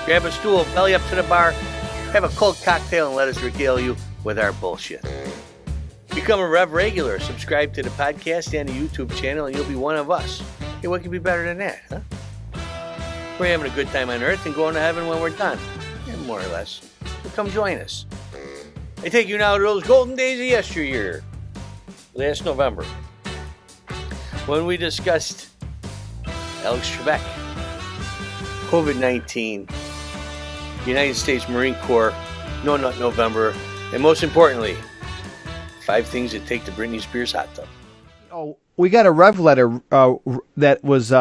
Grab a stool, belly up to the bar, have a cold cocktail, and let us regale you with our bullshit. Become a Rev regular, subscribe to the podcast and the YouTube channel, and you'll be one of us. Hey, what could be better than that, huh? We're having a good time on Earth and going to heaven when we're done. Yeah, more or less. So come join us. I take you now to those golden days of yesteryear. Last November, when we discussed Alex Trebek, COVID-19, United States Marine Corps, No Nut November, and most importantly, 5 things that take the Britney Spears hot tub. Oh, we got a Rev letter that was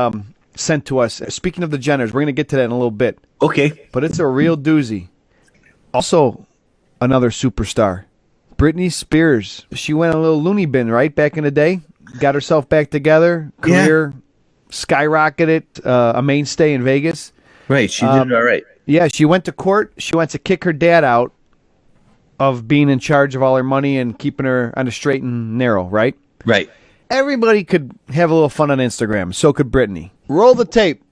sent to us. Speaking of the Jenners, we're going to get to that in a little bit. Okay. But it's a real doozy. Also, another superstar, Britney Spears. She went a little loony bin, right, back in the day? Got herself back together. Career skyrocketed, a mainstay in Vegas. Right, she did it all right. Yeah, she went to court. She went to kick her dad out of being in charge of all her money and keeping her on the straight and narrow, right? Right. Everybody could have a little fun on Instagram. So could Britney. Roll the tape.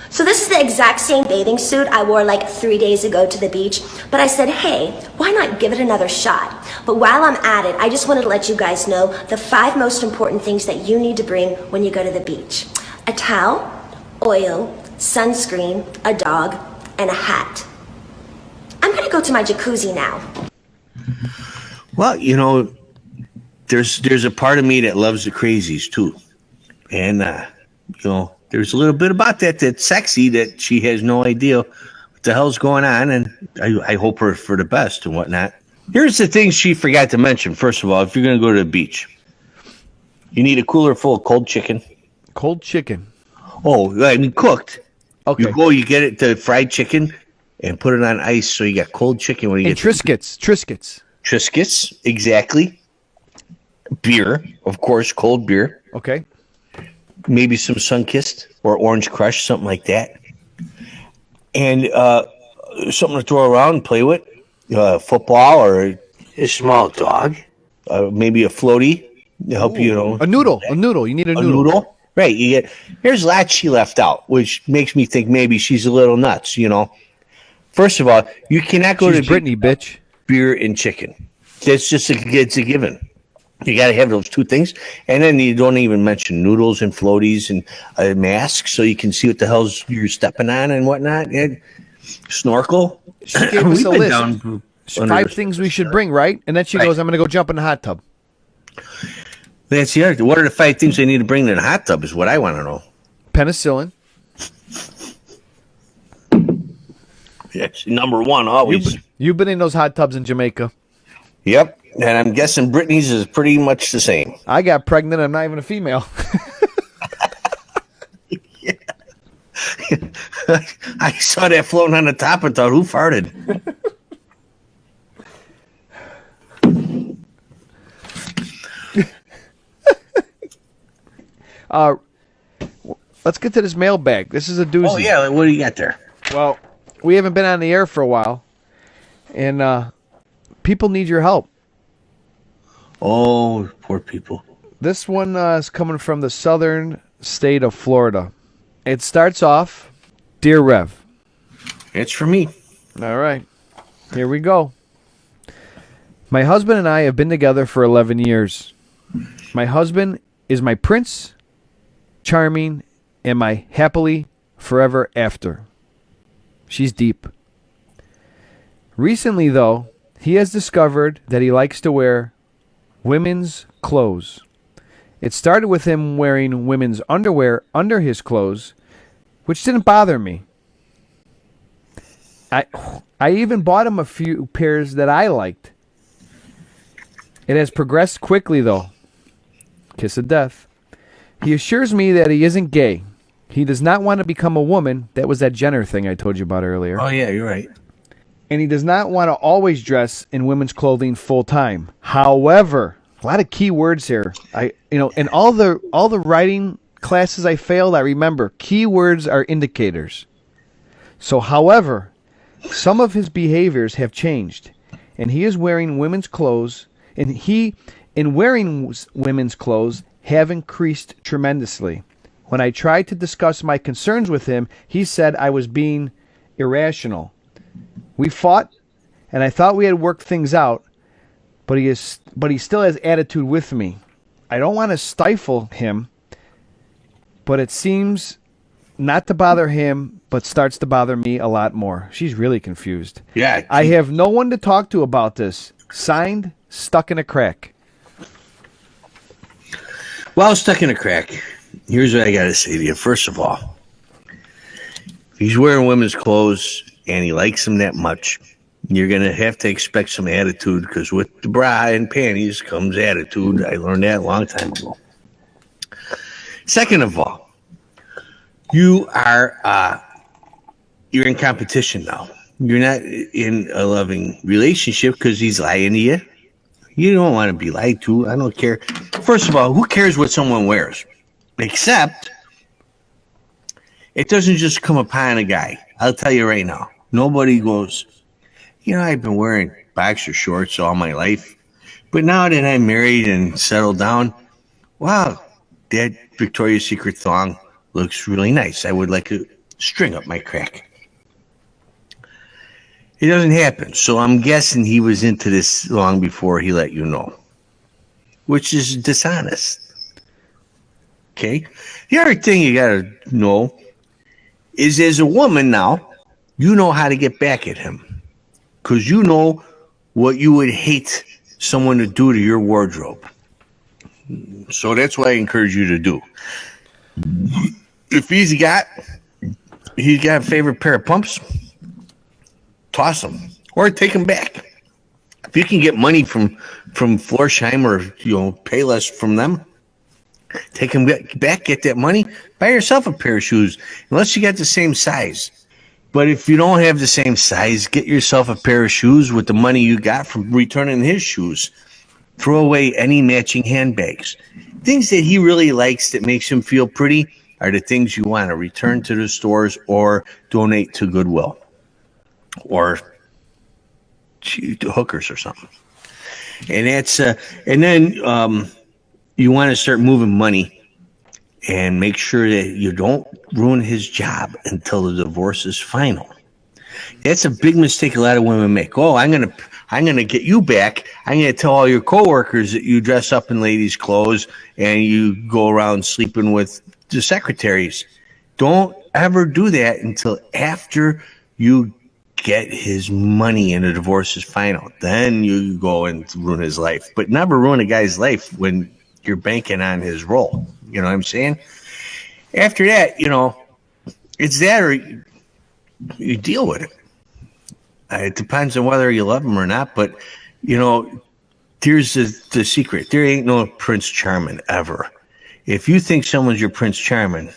So this is the exact same bathing suit I wore like 3 days ago to the beach, but I said, hey, why not give it another shot? But while I'm at it, I just wanted to let you guys know the 5 most important things that you need to bring when you go to the beach. A towel, oil, sunscreen, a dog, and a hat. I'm gonna go to my jacuzzi now. Well, you know, there's a part of me that loves the crazies too. And, you know, there's a little bit about that's sexy that she has no idea what the hell's going on. And I hope her for the best and whatnot. Here's the things she forgot to mention. First of all, if you're going to go to the beach, you need a cooler full of cold chicken. Cold chicken. Oh, I mean, cooked. Okay. You get it to fried chicken and put it on ice so you got cold chicken when you get Triscuits. Triscuits, exactly. Beer, of course, cold beer. Okay. Maybe some Sunkist or Orange Crush, something like that. And something to throw around and play with. Football or a small dog. Maybe a floaty to help you know. A noodle. You need a noodle. Right. Here's a lot she left out, which makes me think maybe she's a little nuts, you know. First of all, you cannot go to Britney, bitch. Beer and chicken. It's a given. You got to have those 2 things. And then you don't even mention noodles and floaties and a mask so you can see what the hell's you're stepping on and whatnot. And snorkel. She gave us a list. 5 things we should bring, right? And then she goes, I'm going to go jump in the hot tub. That's the other. What are the 5 things they need to bring to the hot tub is what I want to know. Penicillin. Yes, number 1 always. You've been in those hot tubs in Jamaica. Yep. And I'm guessing Britney's is pretty much the same. I got pregnant. I'm not even a female. Yeah. I saw that floating on the top and thought, who farted? Let's get to this mailbag. This is a doozy. Oh, yeah. What do you got there? Well, we haven't been on the air for a while, and people need your help. Oh, poor people. This one is coming from the southern state of Florida. It starts off, Dear Rev. It's for me. All right. Here we go. My husband and I have been together for 11 years. My husband is my prince, charming, and my happily forever after. She's deep. Recently, though, he has discovered that he likes to wear women's clothes. It started with him wearing women's underwear under his clothes, which didn't bother me. I even bought him a few pairs that I liked. It has progressed quickly, though. Kiss of death. He assures me that he isn't gay. He does not want to become a woman. That was that Jenner thing I told you about earlier. Oh, yeah, you're right. And he does not want to always dress in women's clothing full time. However, a lot of key words here. In all the writing classes I failed, I remember keywords are indicators. So, however, some of his behaviors have changed, and he is wearing women's clothes, and wearing women's clothes have increased tremendously. When I tried to discuss my concerns with him, he said I was being irrational. We fought, and I thought we had worked things out, but he still has attitude with me. I don't want to stifle him, but it seems not to bother him, but starts to bother me a lot more. She's really confused. Yeah. I have no one to talk to about this. Signed, Stuck in a Crack. Well, Stuck in a Crack. Here's what I got to say to you. First of all, if he's wearing women's clothes and he likes them that much, you're going to have to expect some attitude, because with the bra and panties comes attitude. I learned that a long time ago. Second of all, you're in competition now. You're not in a loving relationship because he's lying to you. You don't want to be lied to. I don't care. First of all, who cares what someone wears? Except it doesn't just come upon a guy. I'll tell you right now. Nobody goes, I've been wearing boxer shorts all my life, but now that I'm married and settled down, wow, that Victoria's Secret thong looks really nice. I would like to string up my crack. It doesn't happen. So I'm guessing he was into this long before he let you know, which is dishonest. Okay? The other thing you got to know is, as a woman now, you know how to get back at him, because you know what you would hate someone to do to your wardrobe. So that's what I encourage you to do. If he's got a favorite pair of pumps, toss them or take them back. If you can get money from Florsheim or pay less from them, take them back, get that money, buy yourself a pair of shoes, unless you got the same size. But if you don't have the same size, get yourself a pair of shoes with the money you got from returning his shoes. Throw away any matching handbags. Things that he really likes that makes him feel pretty are the things you want to return to the stores or donate to Goodwill or to hookers or something. And that's and then you want to start moving money and make sure that you don't ruin his job until the divorce is final. That's a big mistake a lot of women make. Oh, I'm gonna get you back. I'm gonna tell all your coworkers that you dress up in ladies' clothes and you go around sleeping with the secretaries. Don't ever do that until after you get his money and the divorce is final. Then you go and ruin his life. But never ruin a guy's life when you're banking on his role. You know what I'm saying? After that, it's that or you deal with it. It depends on whether you love him or not. But, here's the secret. There ain't no Prince Charming ever. If you think someone's your Prince Charming,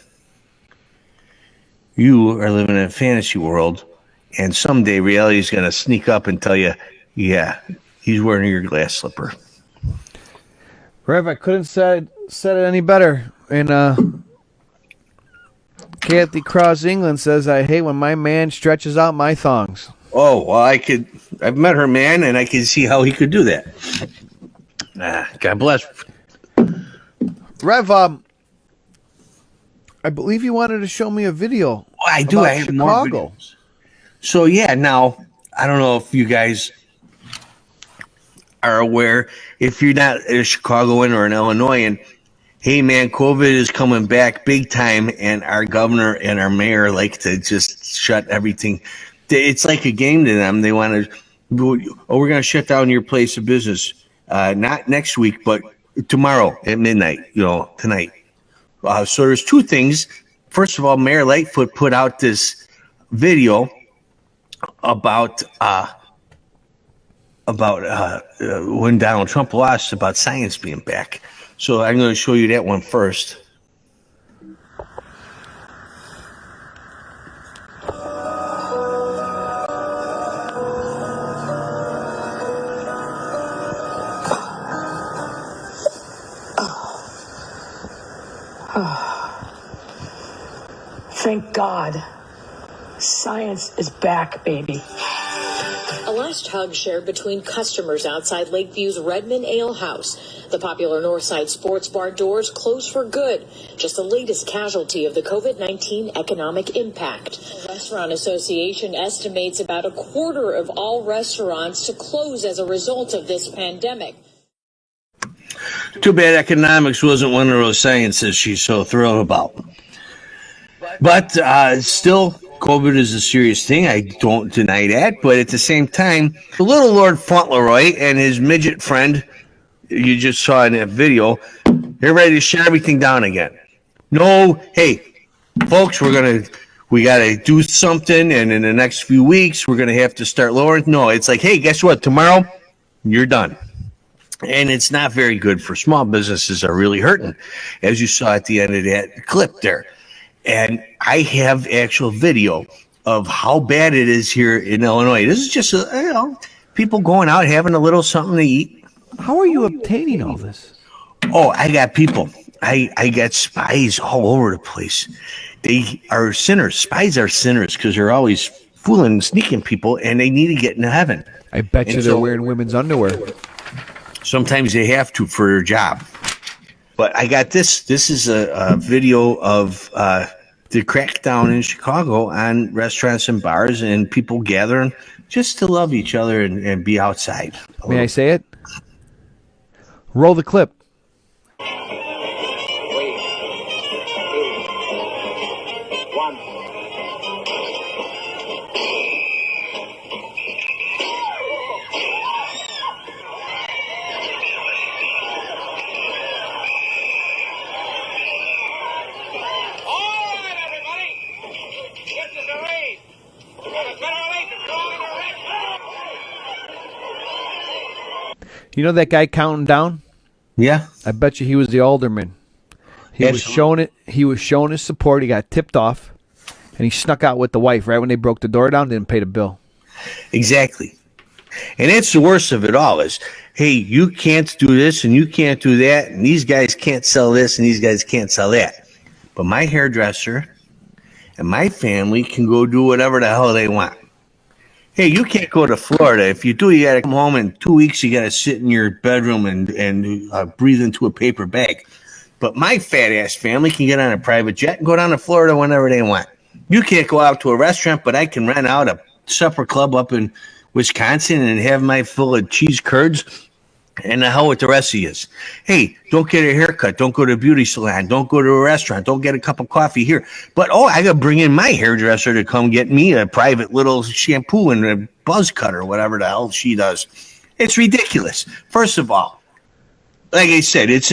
you are living in a fantasy world. And someday reality is going to sneak up and tell you, yeah, he's wearing your glass slipper. Rev, I couldn't said it any better. And Kathy Cross England says, I hate when my man stretches out my thongs. Oh, well, I've met her man, and I can see how he could do that. God bless. Rev, I believe you wanted to show me a video. Oh, I do. I have Chicago. More videos. So, yeah, now, I don't know if you guys are aware, if you're not a Chicagoan or an Illinoisan, hey, man, COVID is coming back big time, and our governor and our mayor like to just shut everything. It's like a game to them. They want to, we're going to shut down your place of business. Not next week, but tomorrow at midnight, tonight. So there's two things. First of all, Mayor Lightfoot put out this video about when Donald Trump lost, about science being back. So I'm going to show you that one first. Thank God. Science is back, baby. A lot last hug shared between customers outside Lakeview's Redmond Ale House. The popular Northside sports bar doors closed for good, just the latest casualty of the COVID-19 economic impact. The Restaurant Association estimates about a quarter of all restaurants to close as a result of this pandemic. Too bad economics wasn't one of those sciences she's so thrilled about. But still, COVID is a serious thing. I don't deny that. But at the same time, the little Lord Fauntleroy and his midget friend, you just saw in that video, they're ready to shut everything down again. No, hey, folks, we got to do something, and in the next few weeks, we're going to have to start lowering. No, it's like, hey, guess what? Tomorrow, you're done. And it's not very good for small businesses are really hurting, as you saw at the end of that clip there. And I have actual video of how bad it is here in Illinois. This is just, people going out having a little something to eat. How are you obtaining all this? Oh, I got people. I got spies all over the place. They are sinners. Spies are sinners because they're always fooling and sneaking people, and they need to get into heaven. I bet you they're wearing women's underwear. Sometimes they have to for their job. But I got this. This is a video of the crackdown in Chicago on restaurants and bars and people gathering just to love each other and be outside. May I say it? Roll the clip. You know that guy counting down? Yeah. I bet you he was the alderman. He was showing it. He was showing his support. He got tipped off, and he snuck out with the wife right when they broke the door down. Didn't pay the bill. Exactly. And that's the worst of it all is, hey, you can't do this and you can't do that, and these guys can't sell this and these guys can't sell that. But my hairdresser and my family can go do whatever the hell they want. Hey, you can't go to Florida. If you do, you got to come home in 2 weeks. You got to sit in your bedroom and breathe into a paper bag. But my fat ass family can get on a private jet and go down to Florida whenever they want. You can't go out to a restaurant, but I can rent out a supper club up in Wisconsin and have my full of cheese curds. And the hell with the rest of you. Hey, don't get a haircut. Don't go to a beauty salon. Don't go to a restaurant. Don't get a cup of coffee here. But, I got to bring in my hairdresser to come get me a private little shampoo and a buzz cut or whatever the hell she does. It's ridiculous. First of all, like I said, it's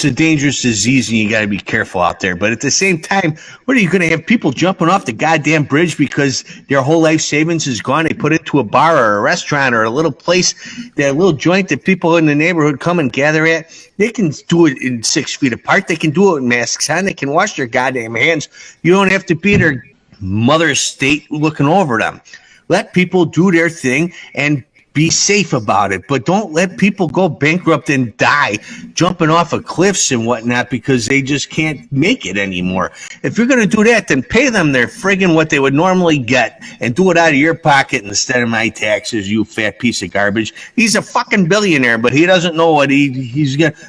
a dangerous disease and you got to be careful out there. But at the same time, what are you going to have people jumping off the goddamn bridge because their whole life savings is gone? They put it to a bar or a restaurant or a little place, that little joint that people in the neighborhood come and gather at. They can do it in 6 feet apart. They can do it with masks on. They can wash their goddamn hands. You don't have to be their mother state looking over them. Let people do their thing and be safe about it, but don't let people go bankrupt and die jumping off of cliffs and whatnot because they just can't make it anymore. If you're going to do that, then pay them their friggin' what they would normally get and do it out of your pocket instead of my taxes, you fat piece of garbage. He's a fucking billionaire, but he doesn't know what he's going to.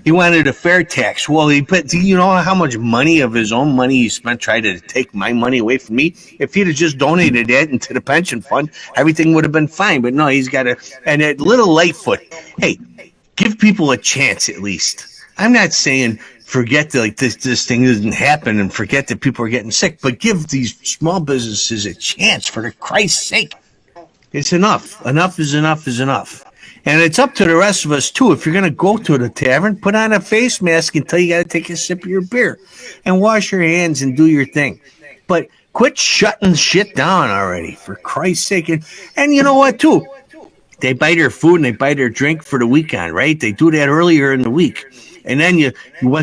He wanted a fair tax. Well, do you know how much money of his own money he spent trying to take my money away from me? If he'd have just donated that into the pension fund, everything would have been fine. But no, he's got a little Lightfoot. Hey, give people a chance at least. I'm not saying forget that this thing doesn't happen and forget that people are getting sick, but give these small businesses a chance for Christ's sake. It's enough. Enough is enough is enough. And it's up to the rest of us too. If you're going to go to the tavern, put on a face mask until you got to take a sip of your beer and wash your hands and do your thing. But quit shutting shit down already, for Christ's sake. And you know what, too? They buy their food and they buy their drink for the weekend, right? They do that earlier in the week. And then you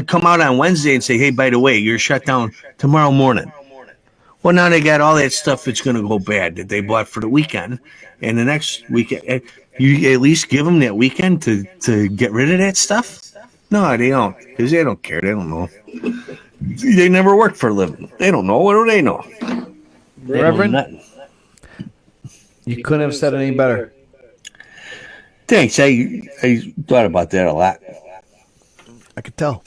come out on Wednesday and say, hey, by the way, you're shut down tomorrow morning. Well, now they got all that stuff that's going to go bad that they bought for the weekend. And the next weekend, you at least give them that weekend to get rid of that stuff? No, they don't, because they don't care. They don't know. They never worked for a living. They don't know. What do they know? Reverend? You couldn't have said it any better. Thanks. I thought about that a lot. I could tell.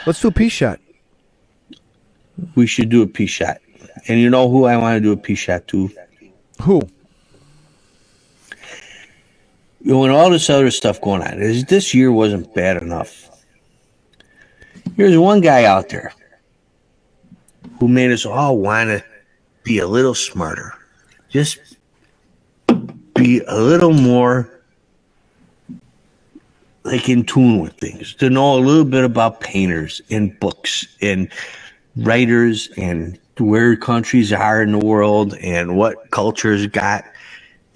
Let's do a peace shot. We should do a peace shot. And you know who I want to do a peace shot to? Who? When all this other stuff going on, this year wasn't bad enough. There's one guy out there who made us all want to be a little smarter. Just be a little more like in tune with things. To know a little bit about painters and books and writers and where countries are in the world and what cultures got.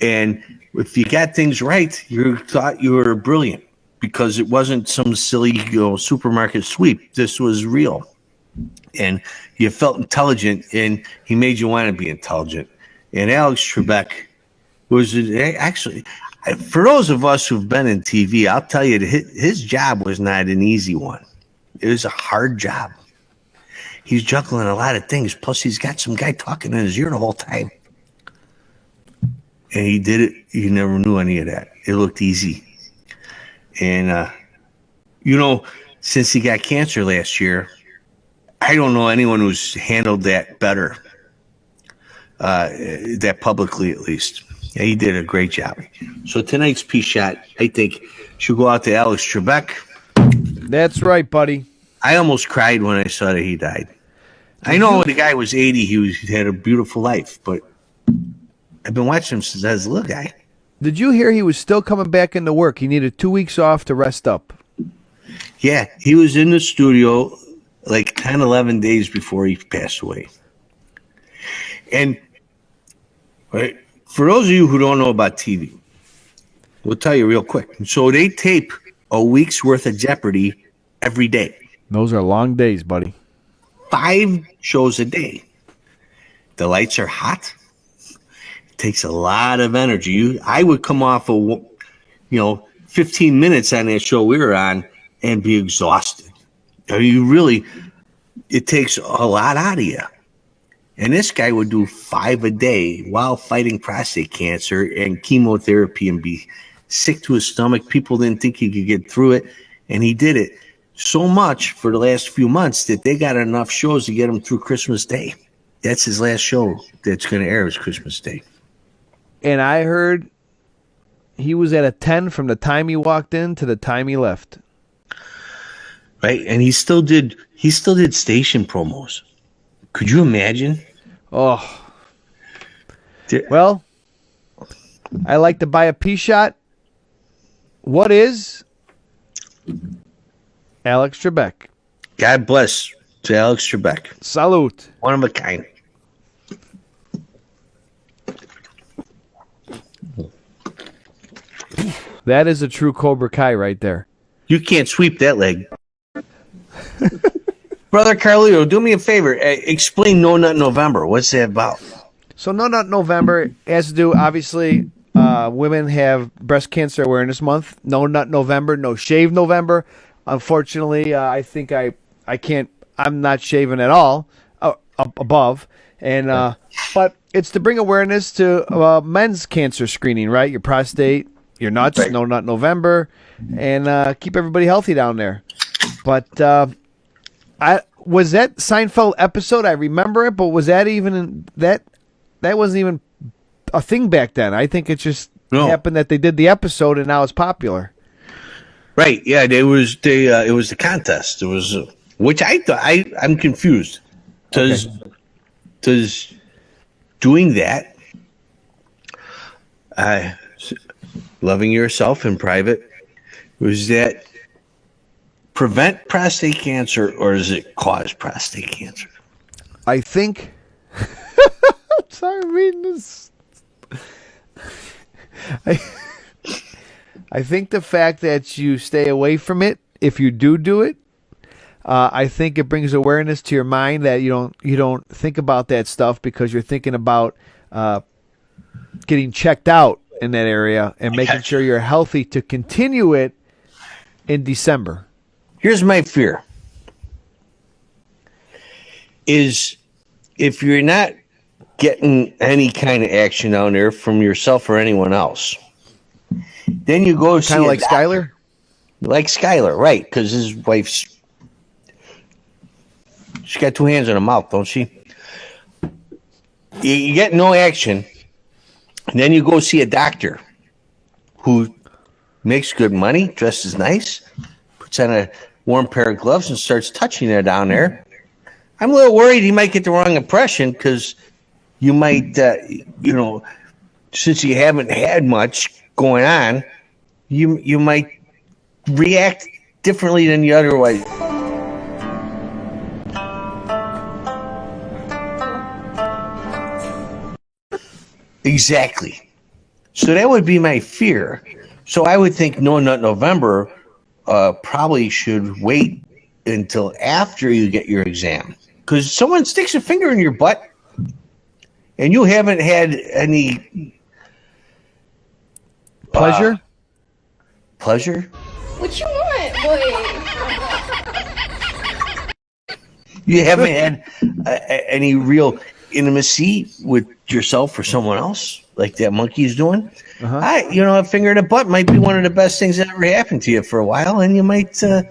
And if you got things right, you thought you were brilliant because it wasn't some silly, supermarket sweep. This was real. And you felt intelligent, and he made you want to be intelligent. And Alex Trebek was actually, for those of us who've been in TV, I'll tell you, his job was not an easy one. It was a hard job. He's juggling a lot of things. Plus, he's got some guy talking in his ear the whole time. And he did it. You never knew any of that. It looked easy. And, since he got cancer last year, I don't know anyone who's handled that better, that publicly at least. Yeah, he did a great job. So tonight's peace shot, I think, should go out to Alex Trebek. That's right, buddy. I almost cried when I saw that he died. I know the guy was 80. He had a beautiful life, but I've been watching him since I was a little guy. Did you hear he was still coming back into work? He needed 2 weeks off to rest up. Yeah, he was in the studio like 10, 11 days before he passed away. And for those of you who don't know about TV, we'll tell you real quick. So they tape a week's worth of Jeopardy every day. Those are long days, buddy. 5 shows a day. The lights are hot. It takes a lot of energy. I would come off of, 15 minutes on that show we were on and be exhausted. I mean, it takes a lot out of you. And this guy would do 5 a day while fighting prostate cancer and chemotherapy and be sick to his stomach. People didn't think he could get through it. And he did it so much for the last few months that they got enough shows to get him through Christmas Day. That's his last show that's going to air is Christmas Day. And I heard he was at a 10 from the time he walked in to the time he left. Right? And he still did station promos. Could you imagine? Oh. Well, I like to buy a pea shot. What is Alex Trebek? God bless to Alex Trebek. Salute. One of a kind. That is a true Cobra Kai right there. You can't sweep that leg. Brother Carlito, do me a favor. Explain No Nut November. What's that about? So No Nut November has to do, obviously, women have Breast Cancer Awareness Month. No Nut November, no shave November. Unfortunately, I think I can't, I'm not shaving at all above. And but it's to bring awareness to men's cancer screening, right? Your prostate, your nuts, right. No Nut November, and keep everybody healthy down there. But was that Seinfeld episode? I remember it, but was that even that wasn't even a thing back then? I think it just happened that they did the episode and now it's popular. Right? Yeah, it was the contest. It was which I thought I'm confused. Does doing that, loving yourself in private, was that prevent prostate cancer or does it cause prostate cancer? I think. Sorry, I'm reading this. I think the fact that you stay away from it, if you do it, I think it brings awareness to your mind that you don't think about that stuff because you're thinking about getting checked out in that area and making sure you're healthy to continue it in December. Here's my fear. Is if you're not getting any kind of action down there from yourself or anyone else. Then you go see Kind of like Skylar? Like Skylar, right? Because his wife's... She's got 2 hands on her mouth, don't she? You get no action. And then you go see a doctor who makes good money, dresses nice, puts on a warm pair of gloves and starts touching her down there. I'm a little worried he might get the wrong impression because you might, since you haven't had much going on, you might react differently than you otherwise. Exactly. So that would be my fear. So I would think No Nut November probably should wait until after you get your exam. Because someone sticks a finger in your butt and you haven't had any Pleasure? Pleasure? What you want, boy? You haven't had any real intimacy with yourself or someone else like that monkey's doing. A finger in the butt might be one of the best things that ever happened to you for a while, and you might. And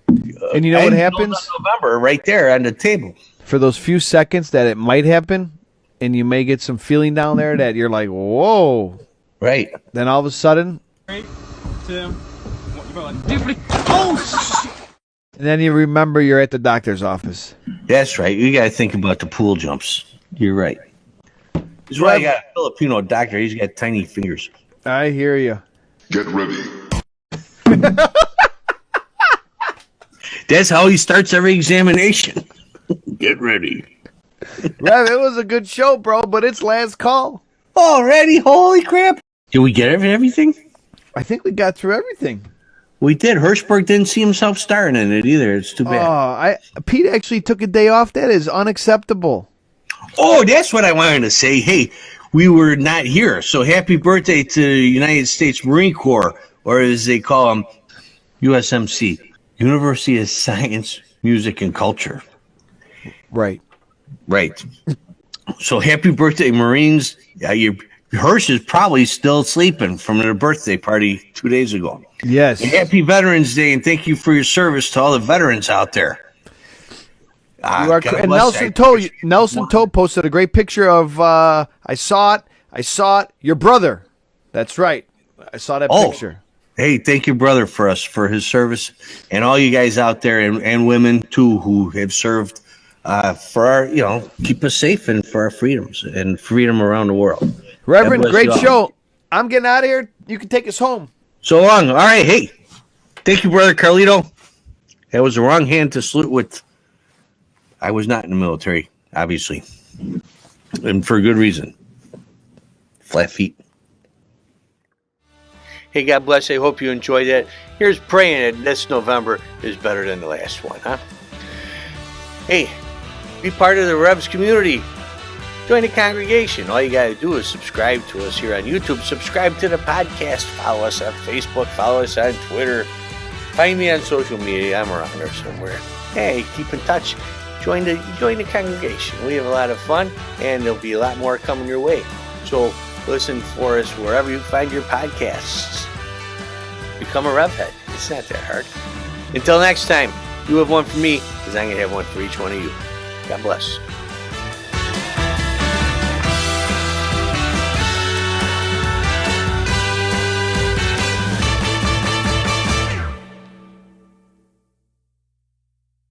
you know what happens? November, right there on the table. For those few seconds that it might happen, and you may get some feeling down there that you're like, whoa. Right. Then all of a sudden. 3, 2, 1. And then you remember you're at the doctor's office. That's right. You got to think about the pool jumps. You're right. That's why I got a Filipino doctor. He's got tiny fingers. I hear you. Get ready. That's how he starts every examination. Get ready. Rev, it was a good show, bro, but it's last call. Already? Holy crap. Did we get everything? I think we got through everything. We did. Hirschberg didn't see himself starring in it either. It's too bad. Pete actually took a day off. That is unacceptable. Oh, that's what I wanted to say. Hey, we were not here. So happy birthday to the United States Marine Corps, or as they call them, USMC, University of Science, Music, and Culture. Right. Right. So happy birthday, Marines. Hirsch is probably still sleeping from their birthday party 2 days ago. Yes. And happy Veterans Day, and thank you for your service to all the veterans out there. You are, and Nelson Toe posted a great picture of I saw it, your brother. That's right. I saw that picture. Hey, thank you, brother, for his service, and all you guys out there and women too who have served for our, keep us safe and for our freedoms and freedom around the world. Reverend, great show. I'm getting out of here. You can take us home. So long. All right. Hey, thank you, brother Carlito. That was the wrong hand to salute with. I was not in the military, obviously, and for good reason. Flat feet. Hey, God bless. I hope you enjoyed that. Here's praying that this November is better than the last one, huh? Hey, be part of the Revs community. Join the congregation. All you got to do is subscribe to us here on YouTube. Subscribe to the podcast. Follow us on Facebook. Follow us on Twitter. Find me on social media. I'm around there somewhere. Hey, keep in touch. Join the congregation. We have a lot of fun, and there'll be a lot more coming your way. So listen for us wherever you find your podcasts. Become a Rev Head. It's not that hard. Until next time, you have one for me, because I'm going to have one for each one of you. God bless.